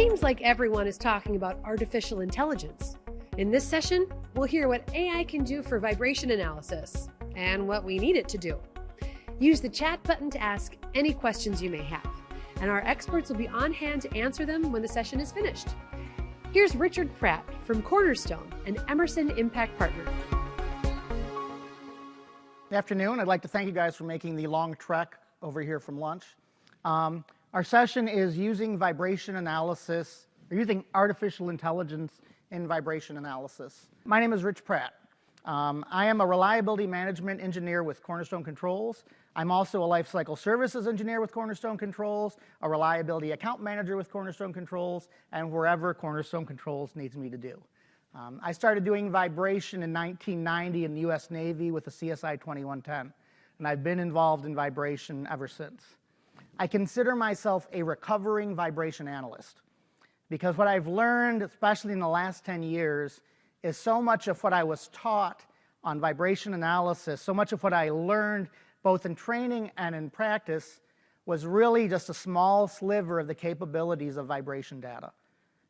seems like everyone is talking about artificial intelligence. In this session, we'll hear what AI can do for vibration analysis and what we need it to do. Use the chat button to ask any questions you may have, and our experts will be on hand to answer them when the session is finished. Here's Richard Pratt from Cornerstone, an Emerson Impact Partner. Good afternoon. I'd like to thank you guys for making the long trek over here from lunch. Our session is using vibration analysis, or using artificial intelligence in vibration analysis. My name is Rich Pratt. I am a reliability management engineer with Cornerstone Controls. I'm also a lifecycle services engineer with Cornerstone Controls, a reliability account manager with Cornerstone Controls, and wherever Cornerstone Controls needs me to do. I started doing vibration in 1990 in the U.S. Navy with the CSI 2110, and I've been involved in vibration ever since. I consider myself a recovering vibration analyst because what I've learned, especially in the last 10 years, is so much of what I was taught on vibration analysis, so much of what I learned both in training and in practice was really just a small sliver of the capabilities of vibration data.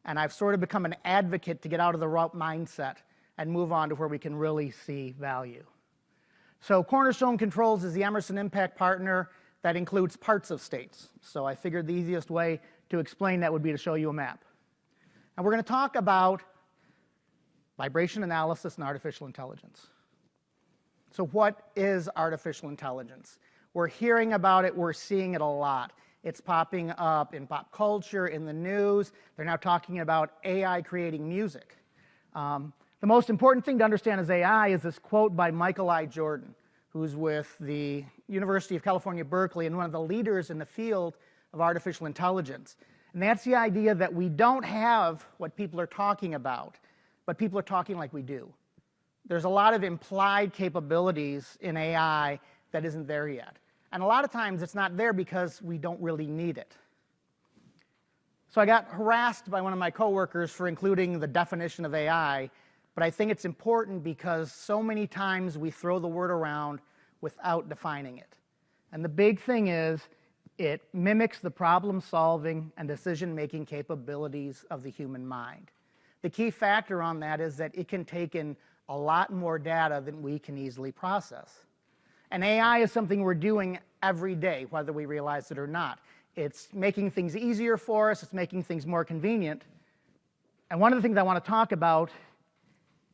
And I've sort of become an advocate to get out of the rote mindset and move on to where we can really see value. So Cornerstone Controls is the Emerson Impact Partner that includes parts of states. So I figured the easiest way to explain that would be to show you a map. And we're going to talk about vibration analysis and artificial intelligence. So what is artificial intelligence? We're hearing about it, we're seeing it a lot. It's popping up in pop culture, in the news. They're now talking about AI creating music. The most important thing to understand as AI is this quote by Michael I. Jordan, who's with the University of California, Berkeley, and one of the leaders in the field of artificial intelligence. And that's the idea that we don't have what people are talking about, but people are talking like we do. There's a lot of implied capabilities in AI that isn't there yet. And a lot of times it's not there because we don't really need it. So I got harassed by one of my coworkers for including the definition of AI, but I think it's important because so many times we throw the word around without defining it. And the big thing is it mimics the problem-solving and decision-making capabilities of the human mind. The key factor on that is that it can take in a lot more data than we can easily process. And AI is something we're doing every day, whether we realize it or not. It's making things easier for us. It's making things more convenient. And one of the things I want to talk about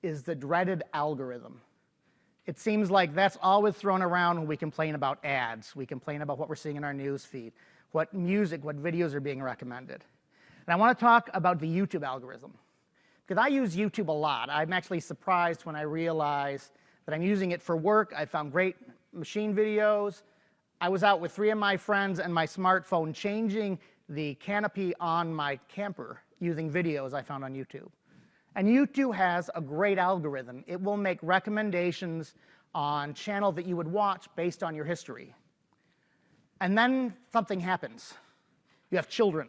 is the dreaded algorithm. It seems like that's always thrown around when we complain about ads. We complain about what we're seeing in our news feed, what music, what videos are being recommended. And I want to talk about the YouTube algorithm, because I use YouTube a lot. I'm actually surprised when I realize that I'm using it for work. I found great machine videos. I was out with 3 of my friends and my smartphone changing the canopy on my camper using videos I found on YouTube. And YouTube has a great algorithm. It will make recommendations on channels that you would watch based on your history. And then something happens. You have children.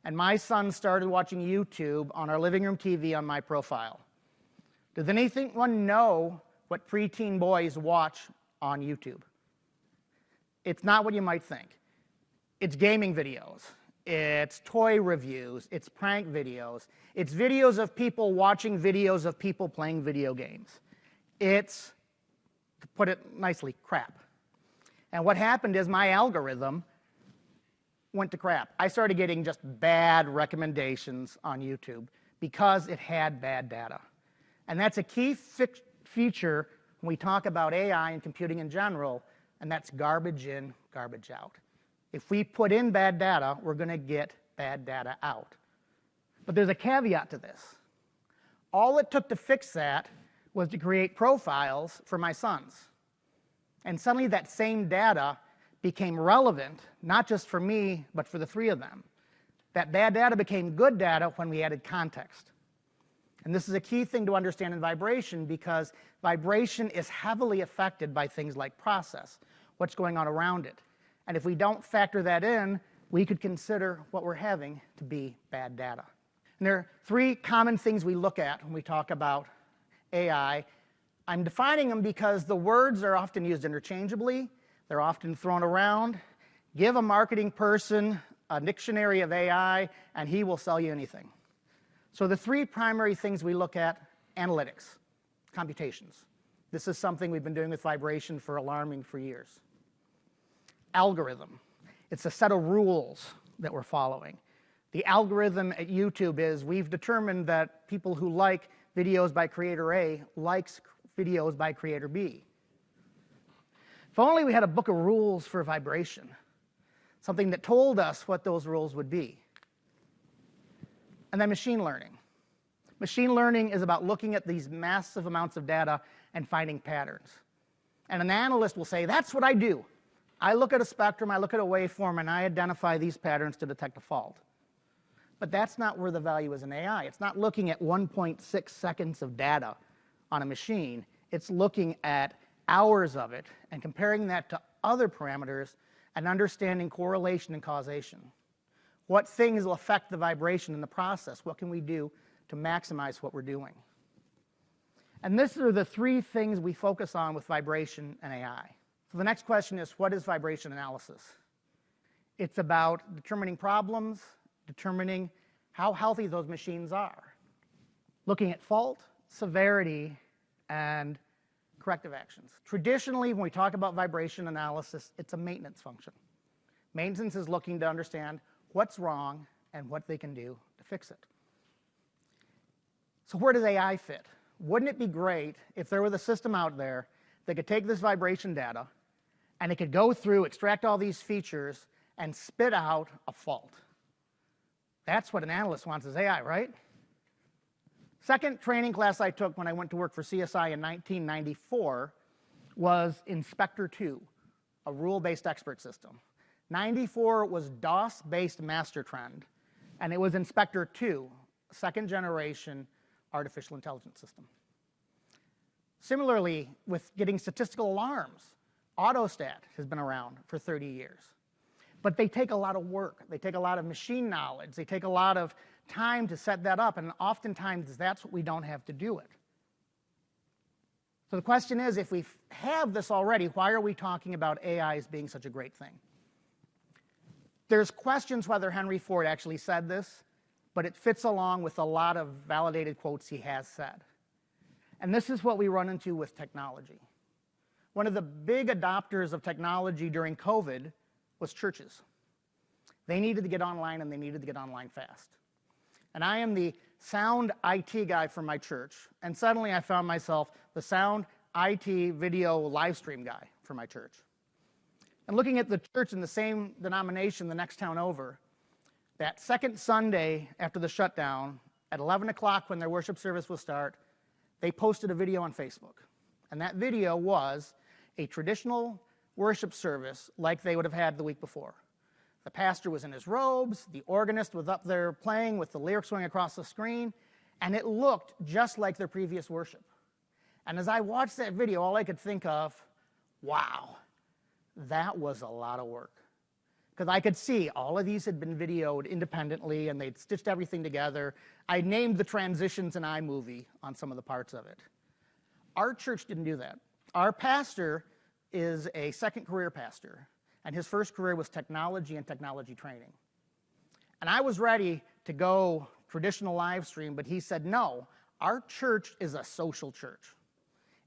And my son started watching YouTube on our living room TV on my profile. Does anyone know what preteen boys watch on YouTube? It's not what you might think. It's gaming videos. It's toy reviews. It's prank videos. It's videos of people watching videos of people playing video games. It's, to put it nicely, crap. And what happened is my algorithm went to crap. I started getting just bad recommendations on YouTube because it had bad data. And that's a key feature when we talk about AI and computing in general, and that's garbage in, garbage out. If we put in bad data, we're going to get bad data out. But there's a caveat to this. All it took to fix that was to create profiles for my sons. And suddenly that same data became relevant, not just for me, but for the 3 of them. That bad data became good data when we added context. And this is a key thing to understand in vibration because vibration is heavily affected by things like process, what's going on around it. And if we don't factor that in, we could consider what we're having to be bad data. And there are 3 common things we look at when we talk about AI. I'm defining them because the words are often used interchangeably. They're often thrown around. Give a marketing person a dictionary of AI, and he will sell you anything. So the three primary things we look at: analytics, computations. This is something we've been doing with vibration for alarming for years. Algorithm. It's a set of rules that we're following. The algorithm at YouTube is we've determined that people who like videos by creator A likes videos by creator B. If only we had a book of rules for vibration, something that told us what those rules would be. And then machine learning. Machine learning is about looking at these massive amounts of data and finding patterns. And an analyst will say, that's what I do. I look at a spectrum, I look at a waveform, and I identify these patterns to detect a fault. But that's not where the value is in AI. It's not looking at 1.6 seconds of data on a machine. It's looking at hours of it and comparing that to other parameters and understanding correlation and causation. What things will affect the vibration in the process? What can we do to maximize what we're doing? And these are the three things we focus on with vibration and AI. So the next question is, what is vibration analysis? It's about determining problems, determining how healthy those machines are, looking at fault, severity, and corrective actions. Traditionally, when we talk about vibration analysis, it's a maintenance function. Maintenance is looking to understand what's wrong and what they can do to fix it. So where does AI fit? Wouldn't it be great if there was a system out there that could take this vibration data and it could go through, extract all these features, and spit out a fault? That's what an analyst wants is AI, right? Second training class I took when I went to work for CSI in 1994 was Inspector 2, a rule-based expert system. 94 was DOS-based master trend, and it was Inspector 2, second generation artificial intelligence system. Similarly, with getting statistical alarms, AutoStat has been around for 30 years. But they take a lot of work. They take a lot of machine knowledge. They take a lot of time to set that up, and oftentimes that's what we don't have to do it. So the question is, if we have this already, why are we talking about AI as being such a great thing? There's questions whether Henry Ford actually said this, but it fits along with a lot of validated quotes he has said. And this is what we run into with technology. One of the big adopters of technology during COVID was churches. They needed to get online, and they needed to get online fast. And I am the sound IT guy for my church, and suddenly I found myself the sound IT video live stream guy for my church. And looking at the church in the same denomination the next town over, that second Sunday after the shutdown, at 11 o'clock when their worship service will start, they posted a video on Facebook. And that video was a traditional worship service like they would have had the week before. The pastor was in his robes, the organist was up there playing with the lyrics going across the screen, and it looked just like their previous worship. And as I watched that video, all I could think of, wow, that was a lot of work. Because I could see all of these had been videoed independently, and they'd stitched everything together. I named the transitions in iMovie on some of the parts of it. Our church didn't do that. Our pastor is a second career pastor, and his first career was technology and technology training. And I was ready to go traditional live stream, but he said, no, our church is a social church.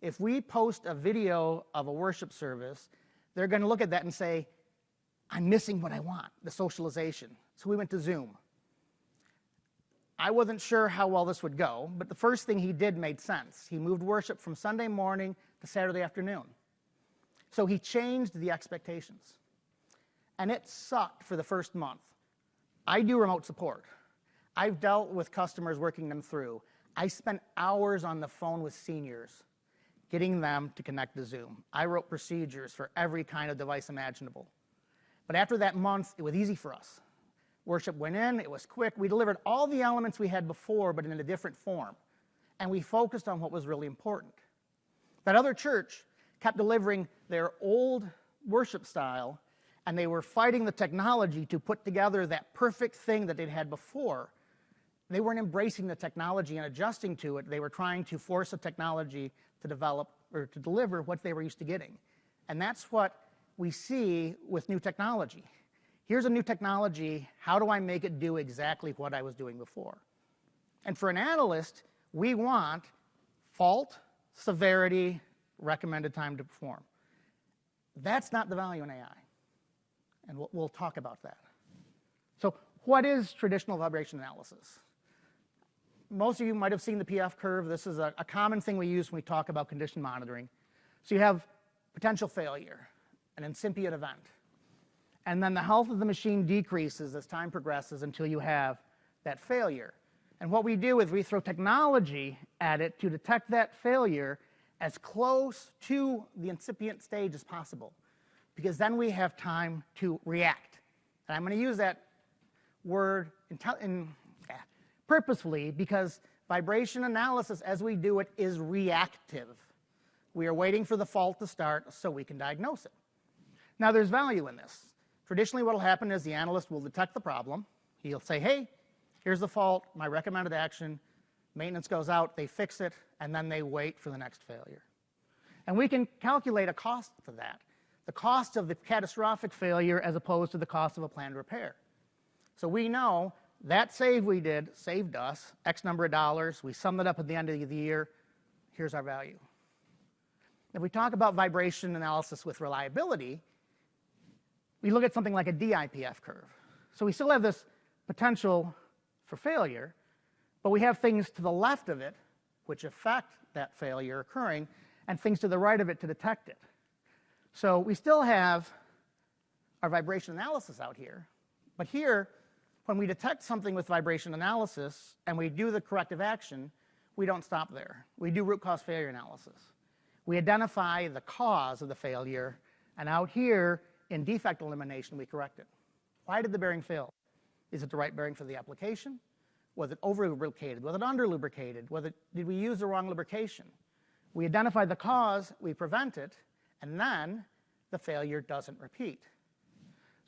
If we post a video of a worship service, they're going to look at that and say, I'm missing what I want, the socialization. So we went to Zoom. I wasn't sure how well this would go, but the first thing he did made sense. He moved worship from Sunday morning to Saturday afternoon. So he changed the expectations. And it sucked for the first month. I do remote support. I've dealt with customers working them through. I spent hours on the phone with seniors getting them to connect to Zoom. I wrote procedures for every kind of device imaginable. But after that month, it was easy for us. Worship went in, it was quick. We delivered all the elements we had before, but in a different form. And we focused on what was really important. That other church kept delivering their old worship style, and they were fighting the technology to put together that perfect thing that they'd had before. They weren't embracing the technology and adjusting to it. They were trying to force the technology to develop or to deliver what they were used to getting. And that's what we see with new technology. Here's a new technology. How do I make it do exactly what I was doing before? And for an analyst, we want fault, severity, recommended time to perform. That's not the value in AI. And we'll talk about that. So what is traditional vibration analysis? Most of you might have seen the PF curve. This is a common thing we use when we talk about condition monitoring. So you have potential failure, an incipient event. And then the health of the machine decreases as time progresses until you have that failure. And what we do is we throw technology at it to detect that failure as close to the incipient stage as possible, because then we have time to react. And I'm going to use that word purposefully because vibration analysis, as we do it, is reactive. We are waiting for the fault to start so we can diagnose it. Now, there's value in this. Traditionally, what will happen is the analyst will detect the problem. He'll say, hey, here's the fault, my recommended action. Maintenance goes out, they fix it, and then they wait for the next failure. And we can calculate a cost to that, the cost of the catastrophic failure as opposed to the cost of a planned repair. So we know that save we did saved us X number of dollars. We summed it up at the end of the year. Here's our value. If we talk about vibration analysis with reliability, we look at something like a DIPF curve. So we still have this potential for failure, but we have things to the left of it which affect that failure occurring, and things to the right of it to detect it. So we still have our vibration analysis out here, but here, when we detect something with vibration analysis and we do the corrective action, we don't stop there. We do root cause failure analysis. We identify the cause of the failure, and out here in defect elimination, we correct it. Why did the bearing fail? Is it the right bearing for the application? Was it over-lubricated? Was it under-lubricated? Did we use the wrong lubrication? We identify the cause, we prevent it, and then the failure doesn't repeat.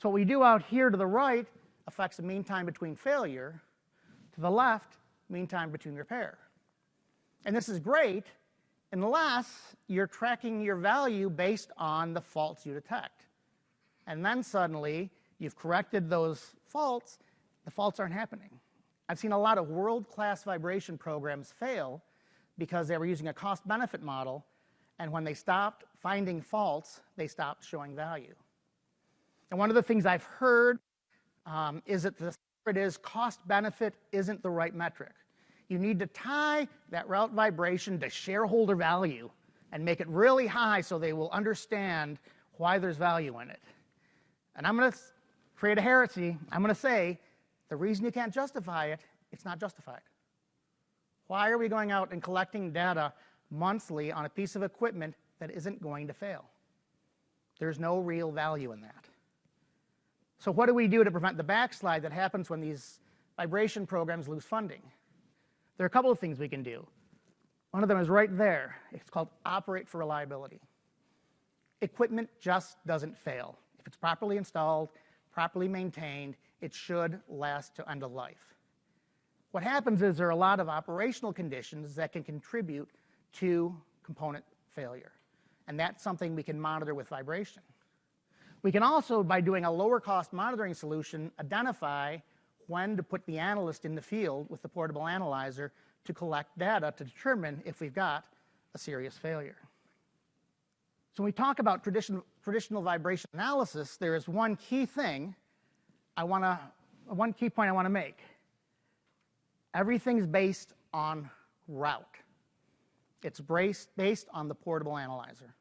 So what we do out here to the right affects the mean time between failure. To the left, mean time between repair. And this is great unless you're tracking your value based on the faults you detect. And then suddenly, you've corrected those faults, the faults aren't happening. I've seen a lot of world-class vibration programs fail because they were using a cost-benefit model, and when they stopped finding faults, they stopped showing value. And one of the things I've heard is that the secret is cost-benefit isn't the right metric. You need to tie that route vibration to shareholder value and make it really high so they will understand why there's value in it. And I'm going to create a heresy. I'm going to say the reason you can't justify it, it's not justified. Why are we going out and collecting data monthly on a piece of equipment that isn't going to fail? There's no real value in that. So what do we do to prevent the backslide that happens when these vibration programs lose funding? There are a couple of things we can do. One of them is right there. It's called operate for reliability. Equipment just doesn't fail. If it's properly installed, properly maintained, it should last to end of life. What happens is there are a lot of operational conditions that can contribute to component failure. And that's something we can monitor with vibration. We can also, by doing a lower cost monitoring solution, identify when to put the analyst in the field with the portable analyzer to collect data to determine if we've got a serious failure. So when we talk about traditional vibration analysis, there is one key thing one key point I want to make. Everything's based on route. It's based on the portable analyzer.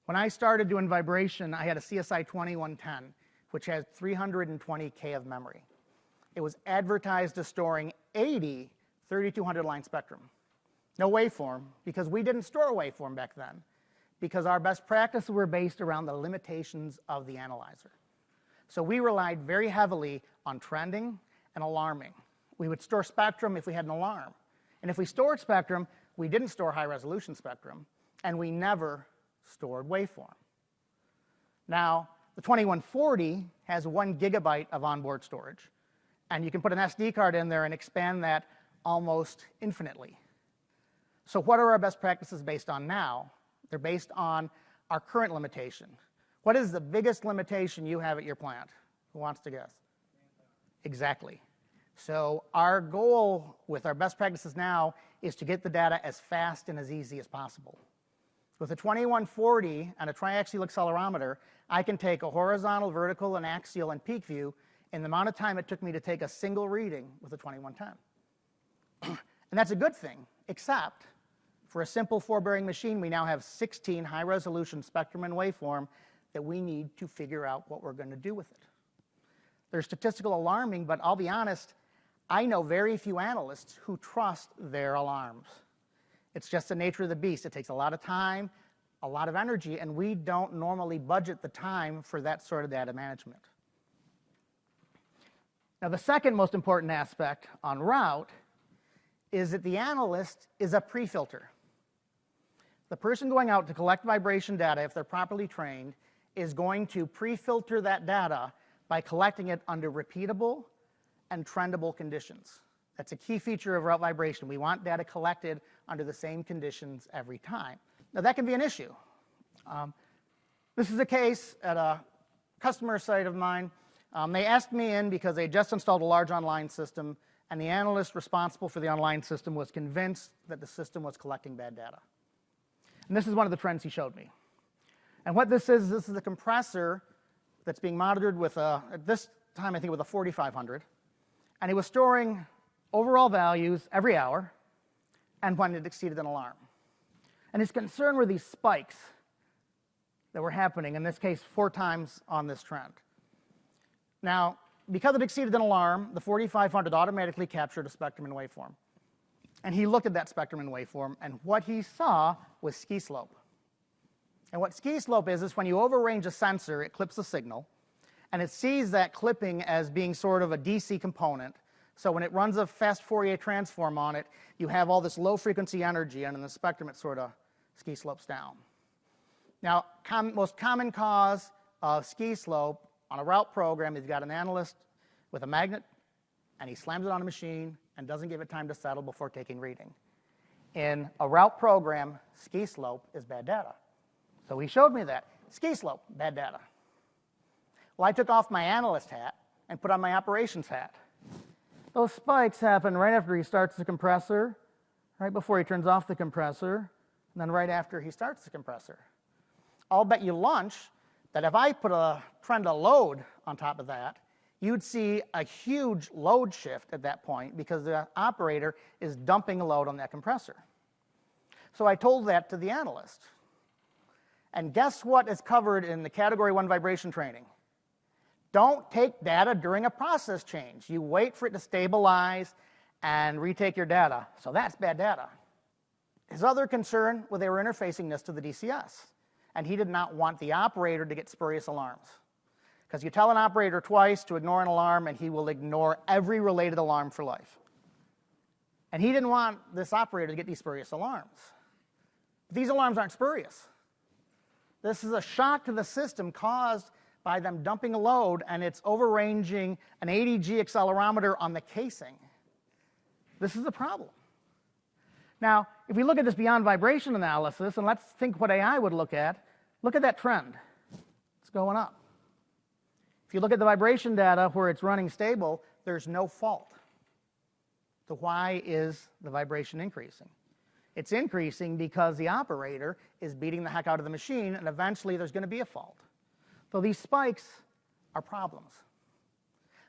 When I started doing vibration, I had a CSI 2110, which has 320K of memory. It was advertised as storing 80 3200 line spectrum. No waveform, because we didn't store waveform back then, because our best practices were based around the limitations of the analyzer. So we relied very heavily on trending and alarming. We would store spectrum if we had an alarm. And if we stored spectrum, we didn't store high-resolution spectrum, and we never stored waveform. Now, the 2140 has 1 gigabyte of onboard storage, and you can put an SD card in there and expand that almost infinitely. So what are our best practices based on now? They're based on our current limitation. What is the biggest limitation you have at your plant? Who wants to guess? Exactly. So our goal with our best practices now is to get the data as fast and as easy as possible. With a 2140 and a triaxial accelerometer, I can take a horizontal, vertical, and axial and peak view in the amount of time it took me to take a single reading with a 2110. And that's a good thing, except for a simple four-bearing machine, we now have 16 high-resolution spectrum and waveform that we need to figure out what we're going to do with it. They're statistical alarming, but I'll be honest, I know very few analysts who trust their alarms. It's just the nature of the beast. It takes a lot of time, a lot of energy, and we don't normally budget the time for that sort of data management. Now, the second most important aspect on route is that the analyst is a pre-filter. The person going out to collect vibration data, if they're properly trained, is going to pre-filter that data by collecting it under repeatable and trendable conditions. That's a key feature of route vibration. We want data collected under the same conditions every time. Now, that can be an issue. This is a case at a customer site of mine. They asked me in because they just installed a large online system, and the analyst responsible for the online system was convinced that the system was collecting bad data. And this is one of the trends he showed me. And what this is a compressor that's being monitored with at this time, I think with a 4500. And he was storing overall values every hour and when it exceeded an alarm. And his concern were these spikes that were happening, in this case, 4 times on this trend. Now, because it exceeded an alarm, the 4500 automatically captured a spectrum and waveform. And he looked at that spectrum and waveform, and what he saw was ski slope. And what ski slope is when you overrange a sensor, it clips a signal, and it sees that clipping as being sort of a DC component. So when it runs a fast Fourier transform on it, you have all this low-frequency energy, and in the spectrum, it sort of ski slopes down. Now, most common cause of ski slope on a route program is you've got an analyst with a magnet, and he slams it on a machine and doesn't give it time to settle before taking reading. In a route program, ski slope is bad data. So he showed me that. Ski slope, bad data. Well, I took off my analyst hat and put on my operations hat. Those spikes happen right after he starts the compressor, right before he turns off the compressor, and then right after he starts the compressor. I'll bet you lunch that if I put a trend of load on top of that, you'd see a huge load shift at that point because the operator is dumping a load on that compressor. So I told that to the analyst. And guess what is covered in the Category 1 vibration training? Don't take data during a process change. You wait for it to stabilize and retake your data. So that's bad data. His other concern was they were interfacing this to the DCS. And he did not want the operator to get spurious alarms. Because you tell an operator twice to ignore an alarm, and he will ignore every related alarm for life. And he didn't want this operator to get these spurious alarms. But these alarms aren't spurious. This is a shock to the system caused by them dumping a load, and it's overranging an 80G accelerometer on the casing. This is the problem. Now, if we look at this beyond vibration analysis, and let's think what AI would look at that trend. It's going up. If you look at the vibration data where it's running stable, there's no fault. So why is the vibration increasing? It's increasing because the operator is beating the heck out of the machine, and eventually there's going to be a fault. So these spikes are problems.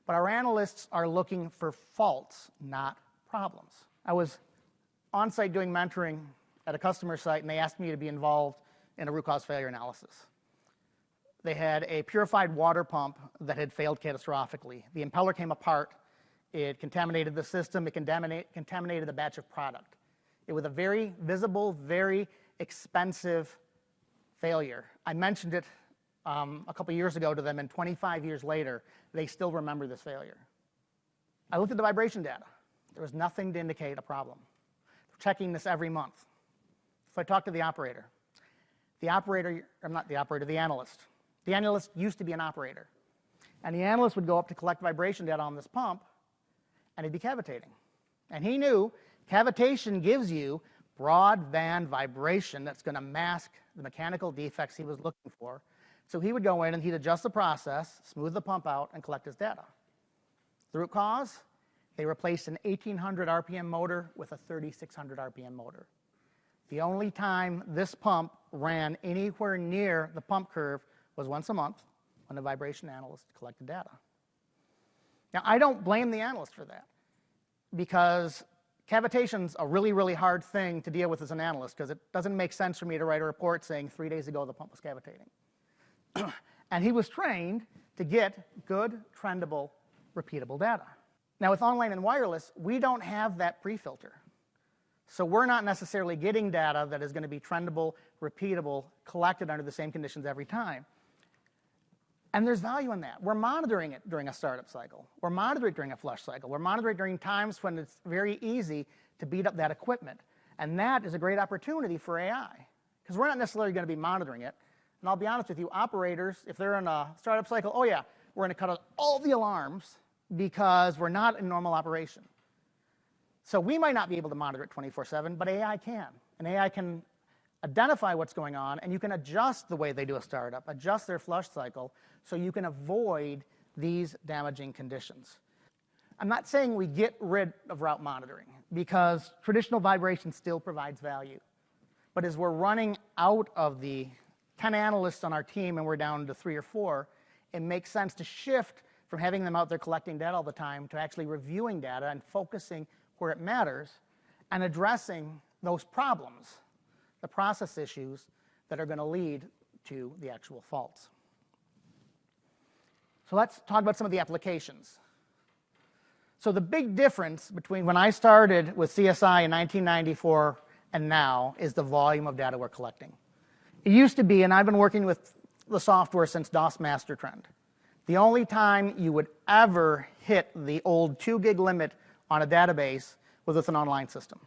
But our analysts are looking for faults, not problems. I was on-site doing mentoring at a customer site, and they asked me to be involved in a root cause failure analysis. They had a purified water pump that had failed catastrophically. The impeller came apart. It contaminated the system. It contaminated a batch of product. It was a very visible, very expensive failure. I mentioned it a couple years ago to them, and 25 years later, they still remember this failure. I looked at the vibration data. There was nothing to indicate a problem. We're checking this every month. So I talked to the operator. The analyst. The analyst used to be an operator. And the analyst would go up to collect vibration data on this pump, and he'd be cavitating. And he knew cavitation gives you broadband vibration that's going to mask the mechanical defects he was looking for. So he would go in and he'd adjust the process, smooth the pump out, and collect his data. The root cause? They replaced an 1,800 RPM motor with a 3,600 RPM motor. The only time this pump ran anywhere near the pump curve was once a month when the vibration analyst collected data. Now, I don't blame the analyst for that, because cavitation's a really, really hard thing to deal with as an analyst, because it doesn't make sense for me to write a report saying 3 days ago the pump was cavitating. And he was trained to get good, trendable, repeatable data. Now, with online and wireless, we don't have that pre-filter. So we're not necessarily getting data that is going to be trendable, repeatable, collected under the same conditions every time. And there's value in that. We're monitoring it during a startup cycle. We're monitoring it during a flush cycle. We're monitoring it during times when it's very easy to beat up that equipment. And that is a great opportunity for AI, because we're not necessarily going to be monitoring it. And I'll be honest with you, operators, if they're in a startup cycle, oh yeah, we're going to cut out all the alarms because we're not in normal operation. So we might not be able to monitor it 24/7, but AI can. And AI can identify what's going on, and you can adjust the way they do a startup, adjust their flush cycle, so you can avoid these damaging conditions. I'm not saying we get rid of route monitoring, because traditional vibration still provides value. But as we're running out of the 10 analysts on our team and we're down to 3 or 4, it makes sense to shift from having them out there collecting data all the time to actually reviewing data and focusing where it matters and addressing those problems, the process issues that are going to lead to the actual faults. So let's talk about some of the applications. So the big difference between when I started with CSI in 1994 and now is the volume of data we're collecting. It used to be, and I've been working with the software since DOS Master Trend, the only time you would ever hit the old 2 gig limit on a database was with an online system.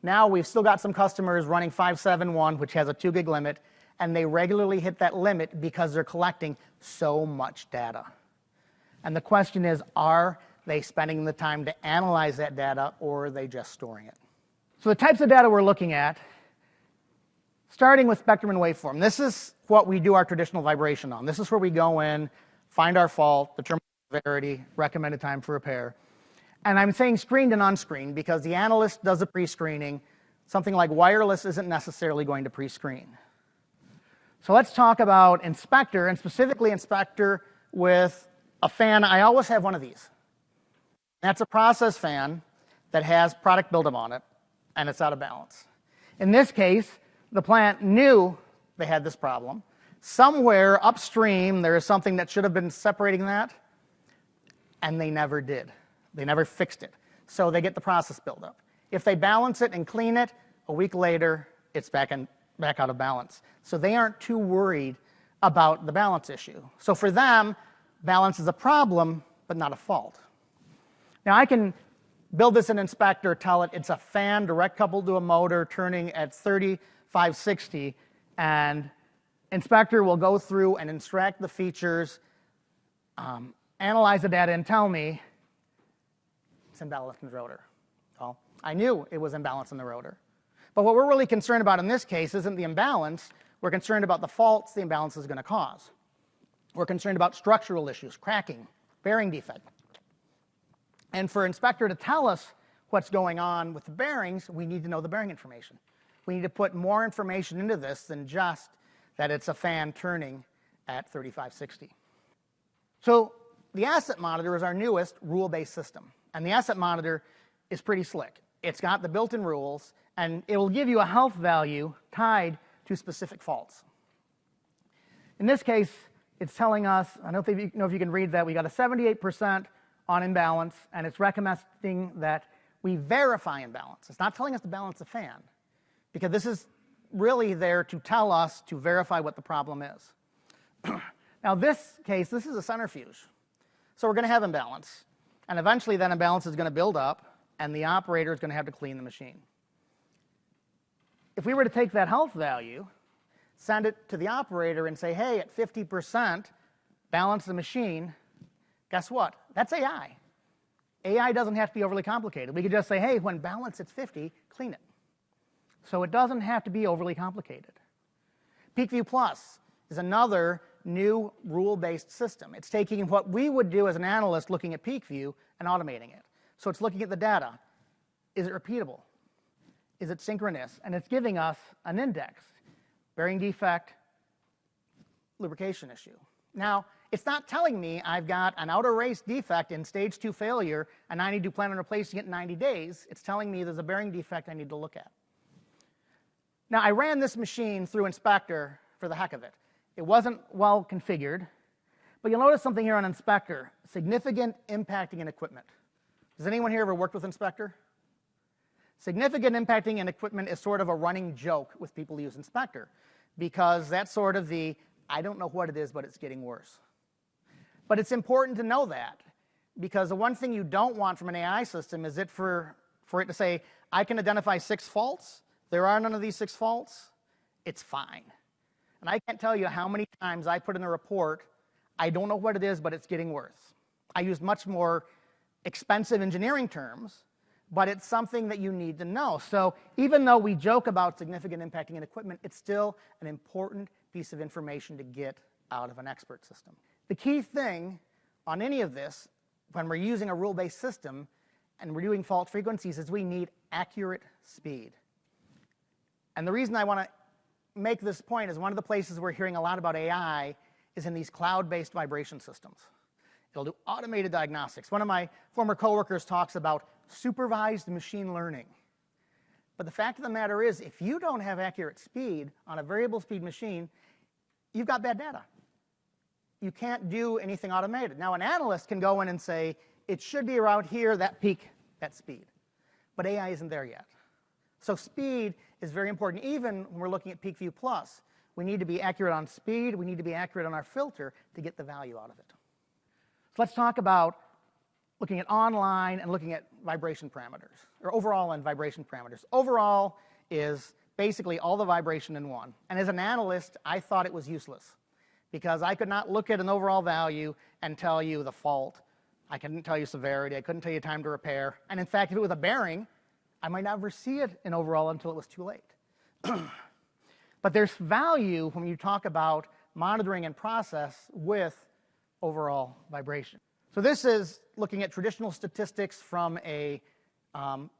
Now we've still got some customers running 571, which has a 2 gig limit, and they regularly hit that limit because they're collecting so much data. And the question is, are they spending the time to analyze that data, or are they just storing it? So the types of data we're looking at, starting with spectrum and waveform. This is what we do our traditional vibration on. This is where we go in, find our fault, determine severity, recommended time for repair. And I'm saying screened and unscreened because the analyst does the pre-screening. Something like wireless isn't necessarily going to pre-screen. So let's talk about inspector, and specifically inspector with a fan. I always have one of these. That's a process fan that has product buildup on it, and it's out of balance. In this case, the plant knew they had this problem. Somewhere upstream, there is something that should have been separating that, and they never did. They never fixed it. So they get the process buildup. If they balance it and clean it, a week later, it's back out of balance. So they aren't too worried about the balance issue. So for them, balance is a problem, but not a fault. Now I can build this in Inspector, tell it it's a fan direct coupled to a motor turning at 3560, and Inspector will go through and extract the features, analyze the data, and tell me it's imbalanced in the rotor. Well, I knew it was imbalanced in the rotor. But what we're really concerned about in this case isn't the imbalance. We're concerned about the faults the imbalance is going to cause. We're concerned about structural issues, cracking, bearing defect. And for Inspector to tell us what's going on with the bearings, we need to know the bearing information. We need to put more information into this than just that it's a fan turning at 3560. So the asset monitor is our newest rule-based system. And the asset monitor is pretty slick. It's got the built-in rules, and it will give you a health value tied to specific faults. In this case, it's telling us, I don't know if you can read that, we got a 78% on imbalance, and it's recommending that we verify imbalance. It's not telling us to balance the fan, because this is really there to tell us to verify what the problem is. Now this case, this is a centrifuge. So we're going to have imbalance. And eventually that imbalance is going to build up, and the operator is going to have to clean the machine. If we were to take that health value, send it to the operator and say, hey, at 50%, balance the machine, guess what? That's AI. AI doesn't have to be overly complicated. We could just say, hey, when balance at 50, clean it. So it doesn't have to be overly complicated. PeakView Plus is another new rule-based system. It's taking what we would do as an analyst looking at peak view and automating it. So it's looking at the data. Is it repeatable? Is it synchronous? And it's giving us an index, bearing defect, lubrication issue. Now, it's not telling me I've got an outer race defect in stage 2 failure and I need to plan on replacing it in 90 days. It's telling me there's a bearing defect I need to look at. Now, I ran this machine through Inspector for the heck of it. It wasn't well configured, but you'll notice something here on Inspector, significant impacting in equipment. Has anyone here ever worked with Inspector? Significant impacting in equipment is sort of a running joke with people who use Inspector, because that's sort of the, I don't know what it is, but it's getting worse. But it's important to know that, because the one thing you don't want from an AI system is for it to say, I can identify 6 faults, there are none of these 6 faults, it's fine. And I can't tell you how many times I put in a report, I don't know what it is, but it's getting worse. I use much more expensive engineering terms, but it's something that you need to know. So even though we joke about significant impacting in equipment, it's still an important piece of information to get out of an expert system. The key thing on any of this, when we're using a rule-based system and we're doing fault frequencies, is we need accurate speed. And the reason I want to make this point is one of the places we're hearing a lot about AI is in these cloud-based vibration systems. It'll do automated diagnostics. One of my former coworkers talks about supervised machine learning. But the fact of the matter is, if you don't have accurate speed on a variable speed machine, you've got bad data. You can't do anything automated. Now, an analyst can go in and say, it should be around here, that peak, that speed. But AI isn't there yet. So speed is very important. Even when we're looking at Peak View Plus, we need to be accurate on speed. We need to be accurate on our filter to get the value out of it. So let's talk about looking at online and looking at vibration parameters, or overall and vibration parameters. Overall is basically all the vibration in one. And as an analyst, I thought it was useless, because I could not look at an overall value and tell you the fault. I couldn't tell you severity. I couldn't tell you time to repair. And in fact, if it was a bearing, I might never see it in overall until it was too late. But there's value when you talk about monitoring and process with overall vibration. So this is looking at traditional statistics from a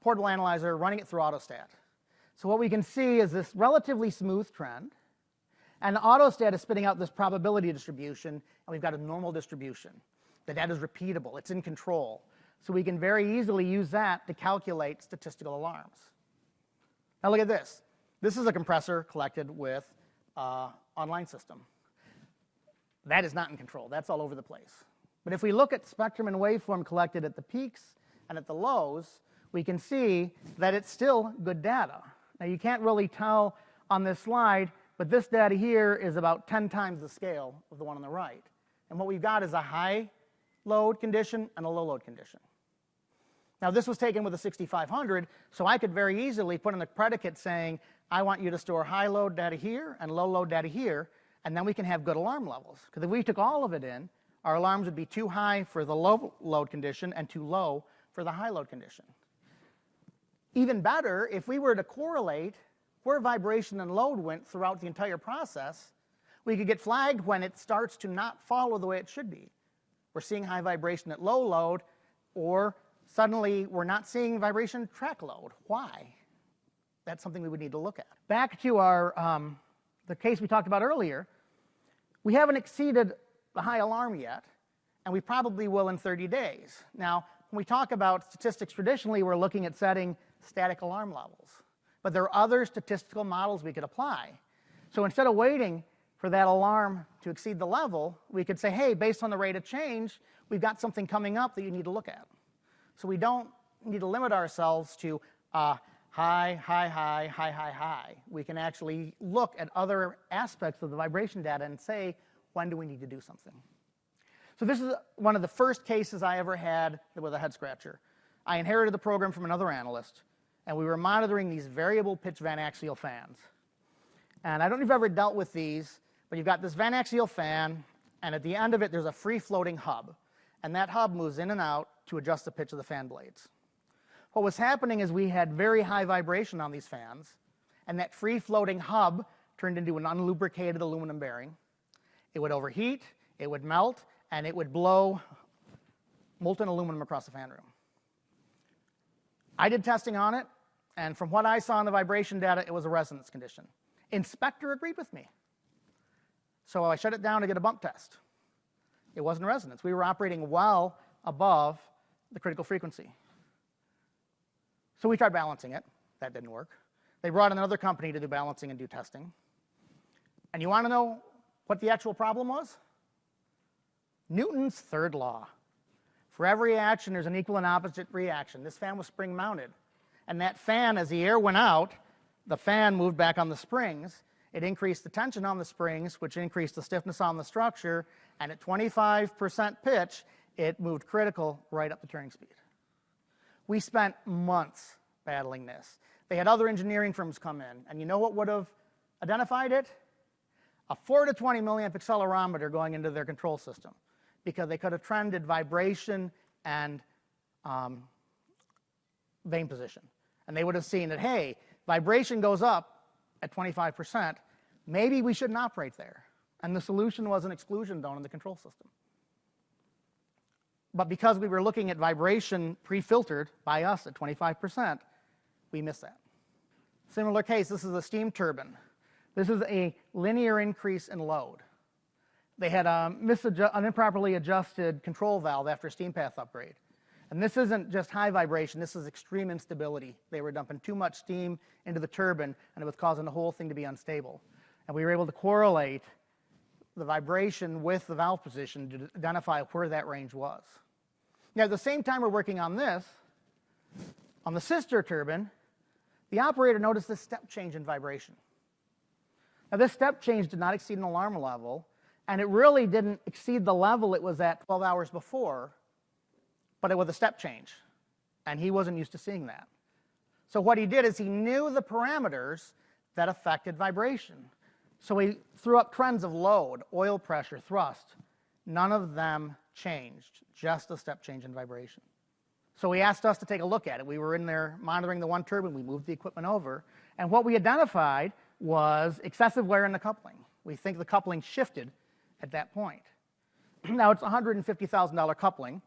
portable analyzer, running it through AutoStat. So what we can see is this relatively smooth trend, and the AutoStat is spitting out this probability distribution, and we've got a normal distribution. The data is repeatable, it's in control. So we can very easily use that to calculate statistical alarms. Now look at this. This is a compressor collected with an online system. That is not in control. That's all over the place. But if we look at spectrum and waveform collected at the peaks and at the lows, we can see that it's still good data. Now you can't really tell on this slide, but this data here is about 10 times the scale of the one on the right. And what we've got is a high load condition and a low load condition. Now this was taken with a 6500, so I could very easily put in a predicate saying, I want you to store high load data here and low load data here, and then we can have good alarm levels. Because if we took all of it in, our alarms would be too high for the low load condition and too low for the high load condition. Even better, if we were to correlate where vibration and load went throughout the entire process, we could get flagged when it starts to not follow the way it should be. We're seeing high vibration at low load, or suddenly we're not seeing vibration track load. Why? That's something we would need to look at. Back to our the case we talked about earlier, we haven't exceeded the high alarm yet, and we probably will in 30 days. Now, when we talk about statistics traditionally, we're looking at setting static alarm levels. But there are other statistical models we could apply. So instead of waiting for that alarm to exceed the level, we could say, hey, based on the rate of change, we've got something coming up that you need to look at. So we don't need to limit ourselves to high, high, high, high, high, high. We can actually look at other aspects of the vibration data and say, when do we need to do something? So this is one of the first cases I ever had with a head scratcher. I inherited the program from another analyst, and we were monitoring these variable pitch van axial fans. And I don't know if you've ever dealt with these, but you've got this van axial fan, and at the end of it, there's a free-floating hub. And that hub moves in and out to adjust the pitch of the fan blades. What was happening is we had very high vibration on these fans, and that free-floating hub turned into an unlubricated aluminum bearing. It would overheat, it would melt, and it would blow molten aluminum across the fan room. I did testing on it, and from what I saw in the vibration data, it was a resonance condition. Inspector agreed with me. So I shut it down to get a bump test. It wasn't resonance. We were operating well above the critical frequency. So we tried balancing it. That didn't work. They brought in another company to do balancing and do testing. And you want to know what the actual problem was? Newton's third law. For every action, there's an equal and opposite reaction. This fan was spring-mounted. And that fan, as the air went out, the fan moved back on the springs. It increased the tension on the springs, which increased the stiffness on the structure. And at 25% pitch, it moved critical right up the turning speed. We spent months battling this. They had other engineering firms come in. And you know what would have identified it? A 4 to 20 milliamp accelerometer going into their control system, because they could have trended vibration and vane position. And they would have seen that, hey, vibration goes up at 25%. Maybe we shouldn't operate there. And the solution was an exclusion zone in the control system. But because we were looking at vibration pre-filtered by us at 25%, we missed that. Similar case, this is a steam turbine. This is a linear increase in load. They had an improperly adjusted control valve after a steam path upgrade. And this isn't just high vibration, this is extreme instability. They were dumping too much steam into the turbine, and it was causing the whole thing to be unstable. And we were able to correlate the vibration with the valve position to identify where that range was. Now, at the same time we're working on this, on the sister turbine, the operator noticed this step change in vibration. Now, this step change did not exceed an alarm level, and it really didn't exceed the level it was at 12 hours before, but it was a step change, and he wasn't used to seeing that. So what he did is he knew the parameters that affected vibration. So he threw up trends of load, oil pressure, thrust. None of them changed, just a step change in vibration. So he asked us to take a look at it. We were in there monitoring the one turbine. We moved the equipment over, and what we identified was excessive wear in the coupling. We think the coupling shifted at that point. Now, it's a $150,000 coupling.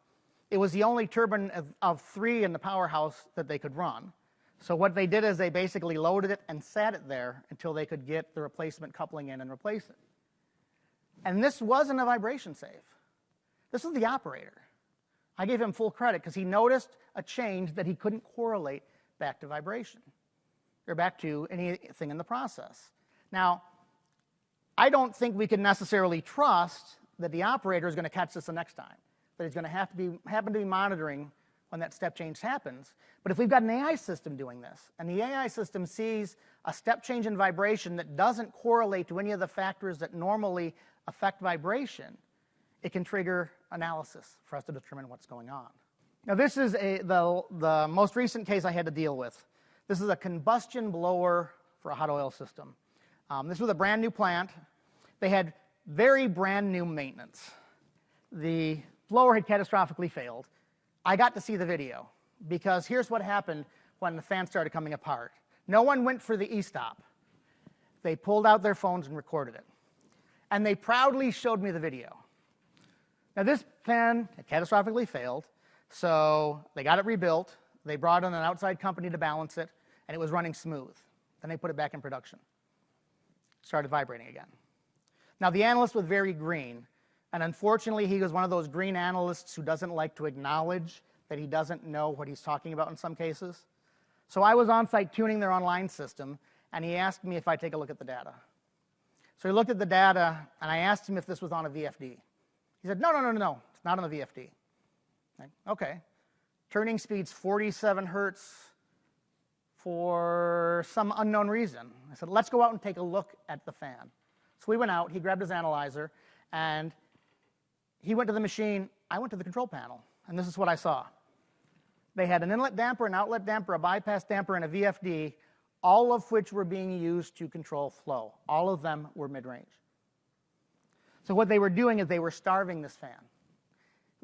It was the only turbine of 3 in the powerhouse that they could run. So what they did is they basically loaded it and sat it there until they could get the replacement coupling in and replace it. And this wasn't a vibration save. This was the operator. I gave him full credit because he noticed a change that he couldn't correlate back to vibration or back to anything in the process. Now, I don't think we can necessarily trust that the operator is going to catch this the next time, that he's going to happen to be monitoring when that step change happens. But if we've got an AI system doing this, and the AI system sees a step change in vibration that doesn't correlate to any of the factors that normally affect vibration, it can trigger analysis for us to determine what's going on. Now, this is the most recent case I had to deal with. This is a combustion blower for a hot oil system. This was a brand new plant. They had very brand new maintenance. The blower had catastrophically failed. I got to see the video because here's what happened when the fan started coming apart. No one went for the e-stop. They pulled out their phones and recorded it. And they proudly showed me the video. Now, this fan had catastrophically failed, so they got it rebuilt. They brought in an outside company to balance it, and it was running smooth. Then they put it back in production. Started vibrating again. Now, the analyst was very green, and unfortunately, he was one of those green analysts who doesn't like to acknowledge that he doesn't know what he's talking about in some cases. So I was on site tuning their online system, and he asked me if I'd take a look at the data. So he looked at the data, and I asked him if this was on a VFD. He said, no, it's not on the VFD. Okay. Turning speed's 47 hertz for some unknown reason. I said, let's go out and take a look at the fan. So we went out, he grabbed his analyzer, and he went to the machine, I went to the control panel, and this is what I saw. They had an inlet damper, an outlet damper, a bypass damper, and a VFD, all of which were being used to control flow. All of them were mid-range. So what they were doing is they were starving this fan.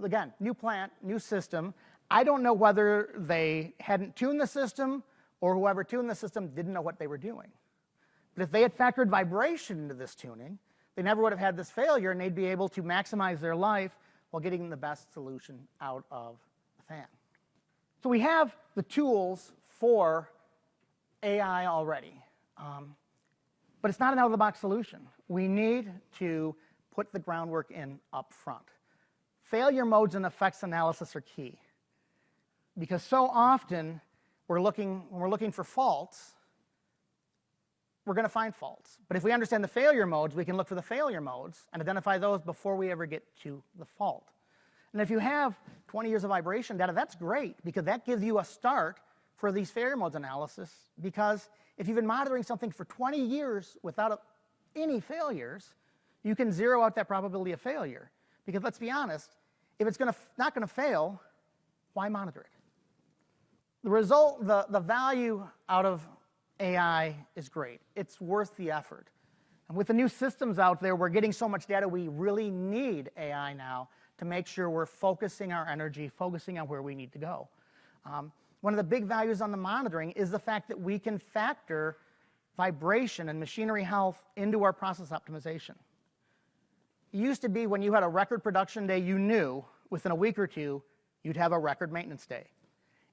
Again, new plant, new system. I don't know whether they hadn't tuned the system or whoever tuned the system didn't know what they were doing. But if they had factored vibration into this tuning, they never would have had this failure, and they'd be able to maximize their life while getting the best solution out of the fan. So we have the tools for AI already, but it's not an out-of-the-box solution. We need to put the groundwork in up front. Failure modes and effects analysis are key, because so often when we're looking for faults, we're going to find faults. But if we understand the failure modes, we can look for the failure modes and identify those before we ever get to the fault. And if you have 20 years of vibration data, that's great, because that gives you a start for these failure modes analysis. Because if you've been monitoring something for 20 years without any failures, you can zero out that probability of failure. Because let's be honest, if it's not going to fail, why monitor it? The result, the value out of AI is great. It's worth the effort. And with the new systems out there, we're getting so much data, we really need AI now to make sure we're focusing our energy, focusing on where we need to go. One of the big values on the monitoring is the fact that we can factor vibration and machinery health into our process optimization. It used to be when you had a record production day, you knew within a week or two you'd have a record maintenance day.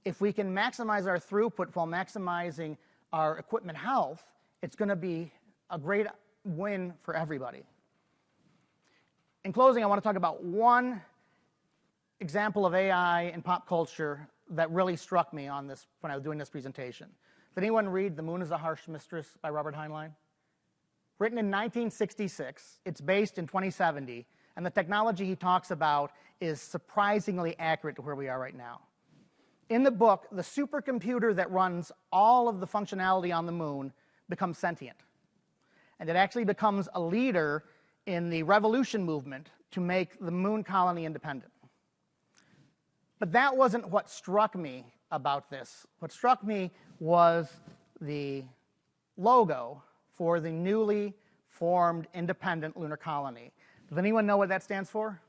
If we can maximize our throughput while maximizing our equipment health, it's going to be a great win for everybody. In closing, I want to talk about one example of AI in pop culture that really struck me on this when I was doing this presentation. Did anyone read The Moon is a Harsh Mistress by Robert Heinlein? Written in 1966, it's based in 2070, and the technology he talks about is surprisingly accurate to where we are right now. In the book, the supercomputer that runs all of the functionality on the moon becomes sentient. And it actually becomes a leader in the revolution movement to make the moon colony independent. But that wasn't what struck me about this. What struck me was the logo for the newly formed independent lunar colony. Does anyone know what that stands for?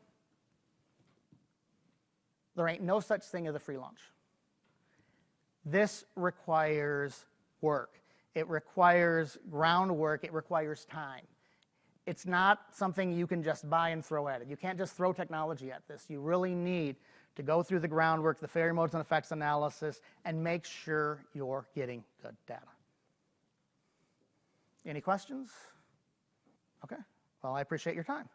There ain't no such thing as a free lunch. This requires work. It requires groundwork. It requires time. It's not something you can just buy and throw at it. You can't just throw technology at this. You really need to go through the groundwork, the failure modes and effects analysis, and make sure you're getting good data. Any questions? Okay. Well, I appreciate your time.